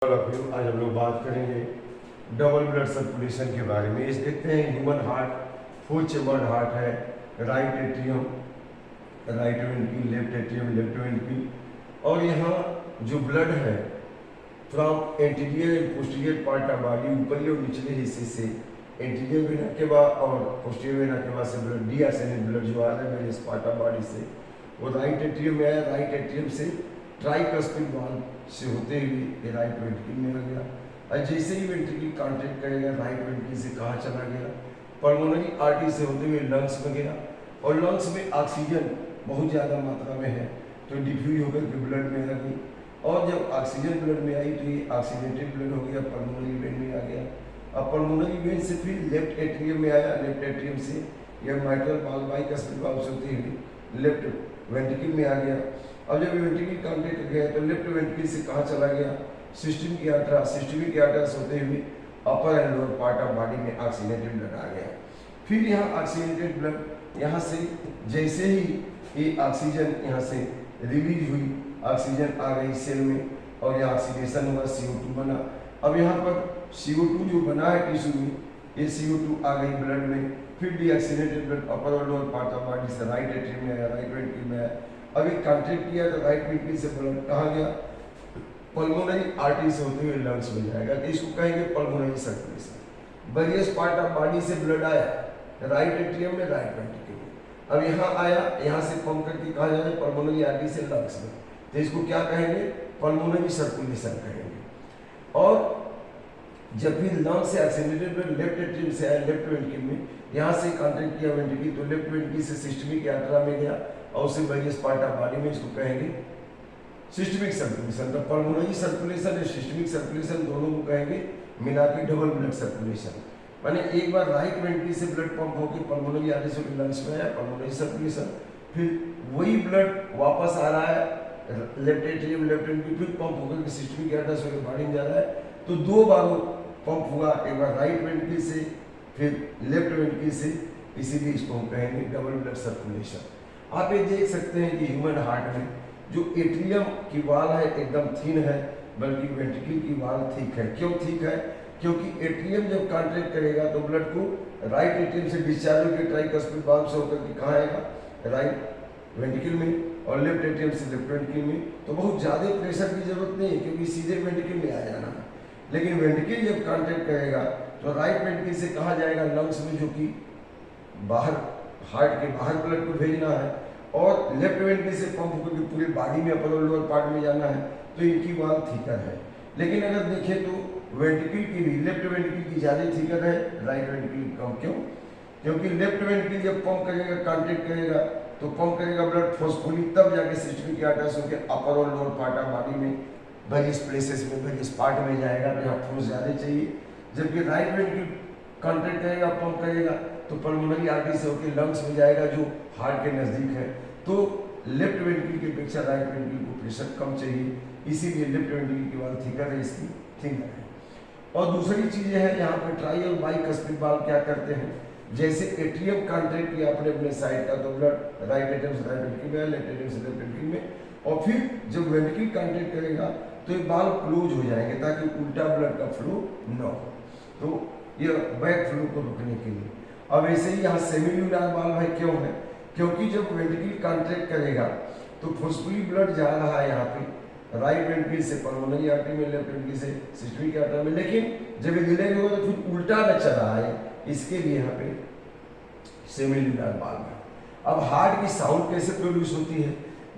आज हम लोग बात करेंगे डबल ब्लड सर्कुलेशन के बारे में। इस देखते हैं ह्यूमन हार्ट 4 चेम्बर्ड हार्ट है। Right atrium, right ventricle, left atrium, left ventricle. और यहाँ जो ब्लड है from anterior and posterior part of body, ऊपरी और निचले हिस्से से एंटीरियर वेना के बाद और पोस्टीरियर वेना के बाद से ब्लड डीआर्सेनेट ब्लड जो आ रहा है मेरे पार्ट ऑफ बॉडी से वो राइट एट्रियम में आया। राइट एट्रियम से ट्राइकस्पिड वाल्व से होते हुए राइट वेंट्रिकल में आ गया। और जैसे ही वेंट्रिकल कॉन्ट्रैक्ट करेगा राइट वेंट्रिकल से कहाँ चला गया, पल्मोनरी आर्टरी से होते हुए लंग्स में गया। और लंग्स में ऑक्सीजन बहुत ज़्यादा मात्रा में है तो डिफ्यूज होकर के ब्लड में आ गई। और जब ऑक्सीजन ब्लड में आई तो ये ऑक्सीनेटेड ब्लड हो गया, पल्मोनरी वेन में आ गया। अब पल्मोनरी वेन से फिर लेफ्ट एट्रियम में आया। लेफ्ट एट्रियम से यह माइट्रल वाल्व बाइकस्पिड वाल्व से होते हुए लेफ्ट वेंट्रिकल में आ गया। अब जब वेंट्रिकल कॉन्ट्रैक्ट गया तो लेफ्ट वेंट्रिकल से कहाँ चला गया, सिस्टम की आर्टरा, सिस्टमिक आर्टरा से होते हुए upper and lower part of body में ऑक्सीनेटेड ब्लड आ गया। फिर यहाँ ऑक्सीनेटेड ब्लड यहाँ से जैसे ही ये ऑक्सीजन यहाँ से रिलीज हुई, ऑक्सीजन आ गई सेल में और यहाँ ऑक्सीडेशन हुआ, CO2 बना। अब यहाँ पर CO2 जो बना है टिश्यू में, ये CO2 आ गई ब्लड में। फिर डीऑक्सीनेटेड ब्लड अपर और लोअर पार्ट ऑफ बॉडी से राइट एट्रियम में आया, राइट वेंट्रिकल में आया। अब एक कॉन्ट्रैक्ट किया तो राइट वेंट्रिकल से ब्लड कहाँ गया, पल्मोनरी आर्टरी से होते हुए लंग्स में जाएगा तो इसको कहेंगे pulmonary circulation. Various part of body से ब्लड आया राइट एट्रियम में, राइट वेंट्रिकल में। अब यहाँ आया, यहाँ से पंप करके कहा जाए पल्मोनरी आर्टरी से लंग्स में, तो इसको क्या कहेंगे, पल्मोनरी सर्कुलेशन कहेंगे। और जब भी लंग से ऑक्सीनेटेड ब्लड लेफ्ट एट्रियम से आया लेफ्ट वेंट्रिकल में, यहाँ से कॉन्ट्रैक्ट किया वेंट्रिकल तो लेफ्ट वेंट्रिकल से सिस्टमिक आर्टरी में गया और उसे वेरियस पार्ट ऑफ बॉडी में, इसको कहेंगे सिस्टमिक सर्कुलेशन। तो पल्मोनरी सर्कुलेशन और सिस्टमिक सर्कुलेशन दोनों को कहेंगे मिला के डबल ब्लड सर्कुलेशन। माने एक बार राइट वेंट्रिकल से ब्लड पंप होकर पल्मोनरी आर्टरी से लंग्स में आया, पल्मोनरी सर्कुलेशन। फिर वही ब्लड वापस आ रहा है लेफ्ट एट्रियम, लेफ्ट वेंट्रिकल, फिर पंप होकर सिस्टमिक आर्टरी से बॉडी में जा रहा है। तो दो बार पंप हुआ, एक बार राइट वेंट्रिकल से फिर लेफ्ट वेंट्रिकल से, इसीलिए इसको हम कहेंगे डबल ब्लड सर्कुलेशन। आप ये देख सकते हैं कि ह्यूमन हार्ट में जो एट्रियम की वाल है एकदम थिन है, बल्कि वेंट्रिकल की वाल थिक है। क्यों थिक है, क्योंकि एट्रियम जब कॉन्ट्रैक्ट करेगा तो ब्लड को राइट एट्रियम से डिस्चार्ज होकर ट्राइकस्पिड वाल्व से होकर के कहाँ आएगा, राइट वेंट्रिकल में, और लेफ्ट एट्रियम से लेफ्ट वेंट्रिकल में। तो बहुत ज़्यादा प्रेशर की जरूरत नहीं है क्योंकि सीधे वेंट्रिकल में आ जाना है। लेकिन वेंट्रिकल जब कॉन्ट्रैक्ट करेगा तो राइट वेंट्रिकल से कहाँ जाएगा, लंग्स में, जो कि बाहर हार्ट के बाहर ब्लड को भेजना है, और लेफ्ट वेंट्रिकल से पंप होकर के पूरी बॉडी में अपर और लोअर पार्ट में जाना है। तो इनकी वाल थिकर है। लेकिन अगर देखें तो वेंट्रिकल की भी लेफ्ट वेंट्रिकल की ज़्यादा थिकर है, राइट वेंट्रिकल कम। क्यों, क्योंकि लेफ्ट वेंट्रिकल जब पंप करेगा, कॉन्ट्रैक्ट करेगा तो पंप करेगा ब्लड फोर्सफुली, तब जाके सिस्टमिक आर्टरी से होकर अपर और लोअर पार्ट ऑफ बॉडी में वेरियस प्लेसेस में, वेरियस पार्ट में जाएगा, तो यहाँ फोर्स ज़्यादा चाहिए। जबकि राइट वेंट्रिकल कॉन्ट्रैक्ट करेगा, पंप करेगा तो पल्मोनरी आर्टरी से होकर लंग्स में जाएगा जो हार्ट के नज़दीक है। तो लेफ्ट वेंट्रिकल की अपेक्षा राइट वेंट्रिकल को प्रेशर कम चाहिए, इसीलिए लेफ्ट वेंट्रिकल की वाल थिकर है, इसकी थिकर है। और दूसरी चीज़ें हैं यहाँ पर ट्राई और बाइकस्पिड वाल्व क्या करते हैं, जैसे एट्रियम कॉन्ट्रैक्ट किया अपने अपने साइड का तो ब्लड राइट एट्रियम से राइट वेंट्रिकल में, लेफ्ट एट्रियम से लेफ्ट वेंट्रिकल में। और फिर जब वेंट्रिकल कॉन्ट्रैक्ट करेगा तो ये वाल्व क्लोज हो जाएंगे ताकि उल्टा ब्लड का फ्लो न हो, तो ये बैक फ्लो को रोकने के लिए। अब ऐसे ही यहाँ सेमिल्यूलर वाल्व है। क्यों है, क्योंकि जब वेंट्रिकल कॉन्ट्रैक्ट करेगा तो फोर्सफुली ब्लड जा रहा है यहाँ पे राइट वेंट्रिकल से पल्मोनरी आर्टरी में, लेफ्ट वेंट्रिकल से सिस्टमिक आर्टरी में, लेकिन जब ये डिले होगा तो फिर उल्टा न चल रहा है, इसके लिए यहाँ पे सेमिल्यूलर वाल्व है। अब हार्ट की साउंड कैसे प्रोड्यूस होती है,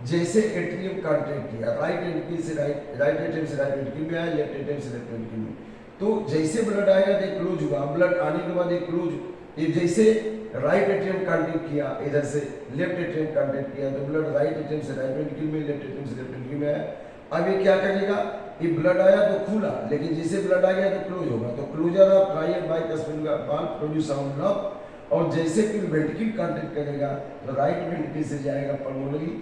जैसे एट्रियम कॉन्ट्रैक्ट किया राइट वेंट्रिकल से राइट एट्रियम से राइट वेंट्रिकल में आया, लेफ्ट एट्रियम से लेफ्ट वेंट्रिकल में, तो जैसे ब्लड आएगा तो क्लोज हुआ, ब्लड आने के बाद एक क्लोज, ये जैसे राइट एट्रियम कॉन्ट्रैक्ट किया, इधर से लेफ्ट एट्रियम कॉन्ट्रैक्ट किया तो ब्लड राइट एट्रियम से राइट वेंट्रिकल में, लेफ्ट एट्रियम से लेफ्ट वेंट्रिकल में आया। अब ये क्या करेगा, ये ब्लड आया तो खुला, लेकिन जैसे ब्लड आ गया तो क्लोज होगा। तो closure of tri bicuspid valve produce sound lub. और जैसे फिर वेंट्रिकल कॉन्ट्रैक्ट करेगा तो राइट वेंट्रिकल से जाएगा पल्मोनरी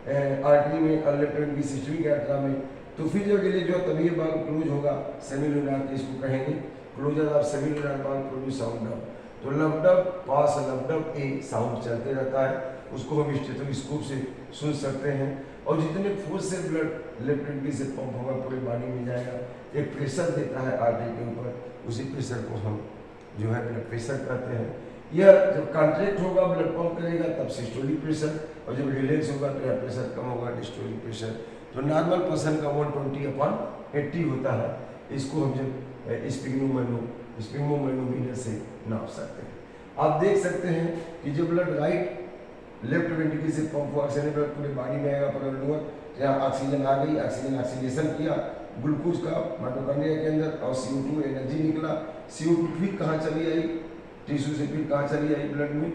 आर्टरी में और लेफ्ट वेंट्रिकल सिस्टमिक आर्टरी में। तो फिर जो रिलीज हो तभी ये वाल्व क्लोज होगा सेमिल्यूलर, इसको कहेंगे closure of semilunar valve produce sound lub. तो लबडब पास लबडब ए साउंड चलते रहता है, उसको हम स्टेथोस्कोप से सुन सकते हैं। और जितने फोर्स से ब्लड लेफ्ट वेंट्रिकल से पंप होगा पूरे बॉडी में जाएगा, एक प्रेशर देता है आर्टरी के ऊपर, उसी प्रेशर को हम जो है ब्लड प्रेशर कहते हैं। यह जब कॉन्ट्रैक्ट होगा ब्लड पंप करेगा तब सिस्टोलिक प्रेशर, और जब रिलैक्स होगा तो यह प्रेशर कम होगा, डिस्टोलिक प्रेशर। तो नॉर्मल पर्सन का 120/80 होता है। इसको हम जब स्पिग्मोमेनोमीटर से नाप सकते हैं। आप देख सकते हैं कि जब ब्लड राइट लेफ्ट वेंट्रिकल से पंप हुआ, ऑक्सीजन ब्लड पूरे बॉडी में आएगा, पूरा लोअर जहाँ ऑक्सीजन आ गई, ऑक्सीजन ऑक्सीडेशन किया ग्लूकोज का माइटोकॉन्ड्रिया के अंदर, और CO2 एनर्जी निकला। CO2 फिर कहाँ चली आई, टिश्यू से फिर कहाँ चली आई ब्लड में,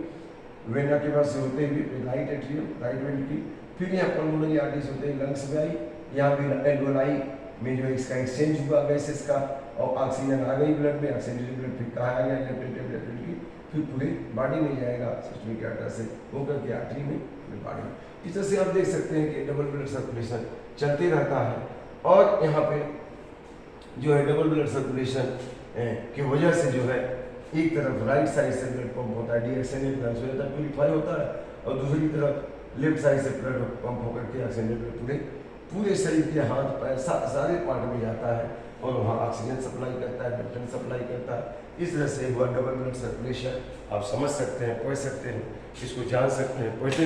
वेना के पास से होते हुए राइट एट्रियम, राइट वेंट्रिकल, फिर यहाँ पल्मोनरी आर्टरीज होते हैं लंग्स में आई, यहाँ भी एल्वेलाई में जो है इसका एक्सचेंज हुआ गैसेस का, और ऑक्सीजन आ गई ब्लड में, ऑक्सीजन ब्लड फिर कहाँ आ गया, लेफ्ट वेंट्रिकल, फिर पूरे बॉडी में जाएगा सिस्टमिक आर्टरी से होकर के आर्टरी में, पूरे बॉडी में। इस तरह से आप देख सकते हैं कि डबल ब्लड सर्कुलेशन चलते रहता है। और यहाँ पे जो है डबल ब्लड सर्कुलेशन की वजह से जो है एक तरफ राइट साइड से ब्लड पंप होता है, डीएक्सएनए ट्रांसफर होता है, प्यूरिफाई होता है, और दूसरी तरफ लेफ्ट साइड से ब्लड पंप होकर के ऑक्सीजन पूरे शरीर के हाथ पैर सारे पार्ट में जाता है, और वहाँ ऑक्सीजन सप्लाई करता है, ब्लड सप्लाई करता है। इस तरह से हुआ डबल ब्लड सर्कुलेशन। आप समझ सकते हैं, पढ़ सकते हैं, इसको जान सकते हैं, पढ़ते